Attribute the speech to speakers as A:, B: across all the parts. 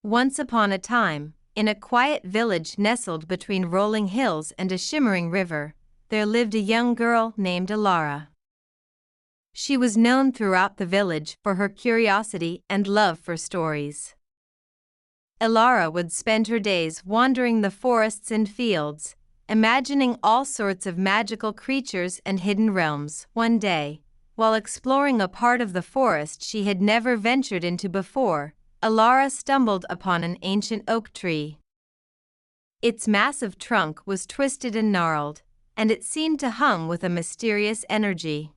A: Once upon a time, in a quiet village nestled between rolling hills and a shimmering river, there lived a young girl named Alara. She was known throughout the village for her curiosity and love for stories. Alara would spend her days wandering the forests and fields, imagining all sorts of magical creatures and hidden realms. One day, while exploring a part of the forest she had never ventured into before, Alara stumbled upon an ancient oak tree. Its massive trunk was twisted and gnarled, and it seemed to hum with a mysterious energy.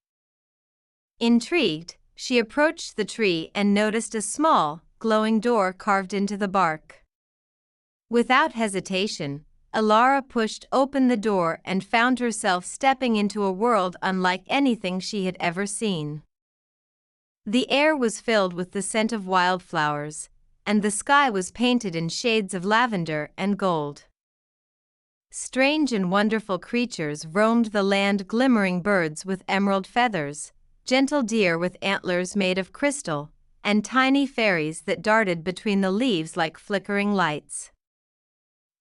A: Intrigued, she approached the tree and noticed a small, glowing door carved into the bark. Without hesitation, Alara pushed open the door and found herself stepping into a world unlike anything she had ever seen. The air was filled with the scent of wildflowers, and the sky was painted in shades of lavender and gold. Strange and wonderful creatures roamed the land, glimmering birds with emerald feathers, gentle deer with antlers made of crystal, and tiny fairies that darted between the leaves like flickering lights.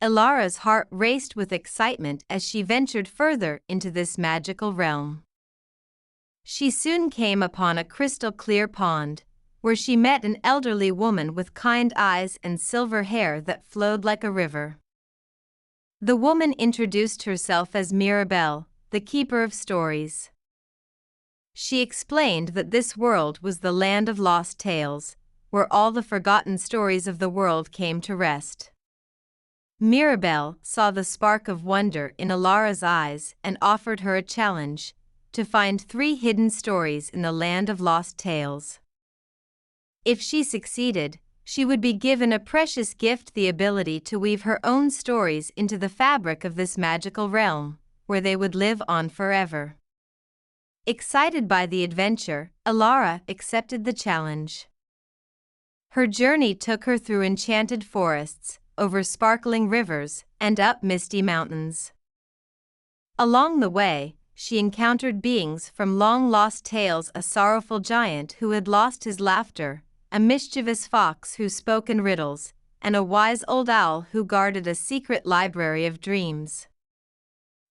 A: Alara's heart raced with excitement as she ventured further into this magical realm. She soon came upon a crystal-clear pond, where she met an elderly woman with kind eyes and silver hair that flowed like a river. The woman introduced herself as Mirabelle, the keeper of stories. She explained that this world was the land of lost tales, where all the forgotten stories of the world came to rest. Mirabelle saw the spark of wonder in Alara's eyes and offered her a challenge: to find 3 hidden stories in the land of lost tales. If she succeeded, she would be given a precious gift: the ability to weave her own stories into the fabric of this magical realm, where they would live on forever. Excited by the adventure, Alara accepted the challenge. Her journey took her through enchanted forests, over sparkling rivers, and up misty mountains. Along the way, she encountered beings from long-lost tales: a sorrowful giant who had lost his laughter, a mischievous fox who spoke in riddles, and a wise old owl who guarded a secret library of dreams.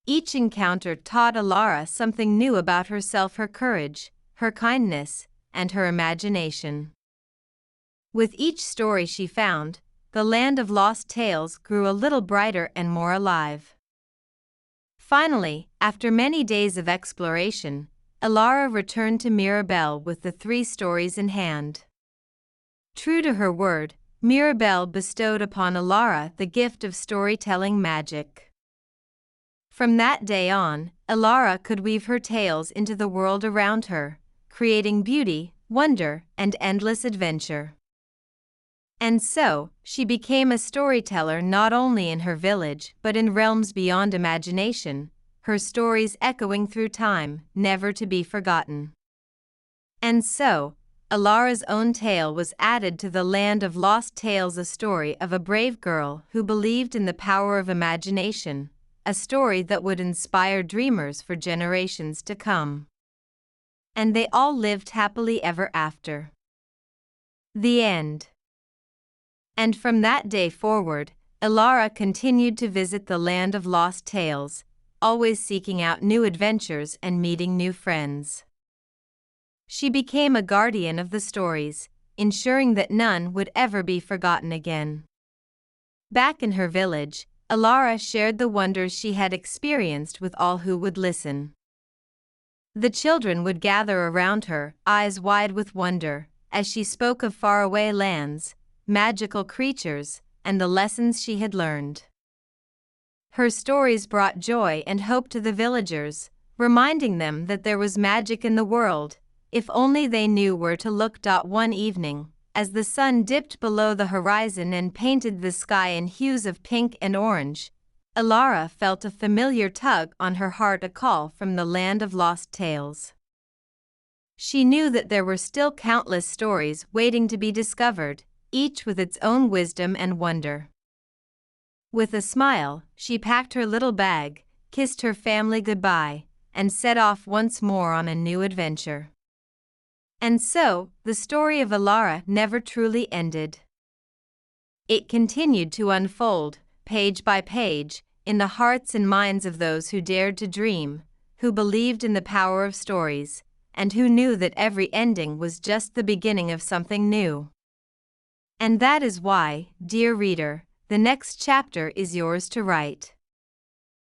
A: Each encounter taught Alara something new about herself: her courage, her kindness, and her imagination. With each story she found, the land of lost tales grew a little brighter and more alive. Finally, after many days of exploration, Alara returned to Mirabelle with the 3 stories in hand. True to her word, Mirabelle bestowed upon Alara the gift of storytelling magic. From that day on, Alara could weave her tales into the world around her, creating beauty, wonder, and endless adventure. And so, she became a storyteller not only in her village but in realms beyond imagination, her stories echoing through time, never to be forgotten. And so, Alara's own tale was added to the land of lost tales: a story of a brave girl who believed in the power of imagination, a story that would inspire dreamers for generations to come. And they all lived happily ever after. The end. And from that day forward, Alara continued to visit the land of lost tales, always seeking out new adventures and meeting new friends. She became a guardian of the stories, ensuring that none would ever be forgotten again. Back in her village, Alara shared the wonders she had experienced with all who would listen. The children would gather around her, eyes wide with wonder, as she spoke of faraway lands, magical creatures, and the lessons she had learned. Her stories brought joy and hope to the villagers, reminding them that there was magic in the world, if only they knew where to look. One evening, as the sun dipped below the horizon and painted the sky in hues of pink and orange, Alara felt a familiar tug on her heart, a call from the land of lost tales. She knew that there were still countless stories waiting to be discovered, each with its own wisdom and wonder. With a smile, she packed her little bag, kissed her family goodbye, and set off once more on a new adventure. And so, the story of Alara never truly ended. It continued to unfold, page by page, in the hearts and minds of those who dared to dream, who believed in the power of stories, and who knew that every ending was just the beginning of something new. And that is why, dear reader, the next chapter is yours to write.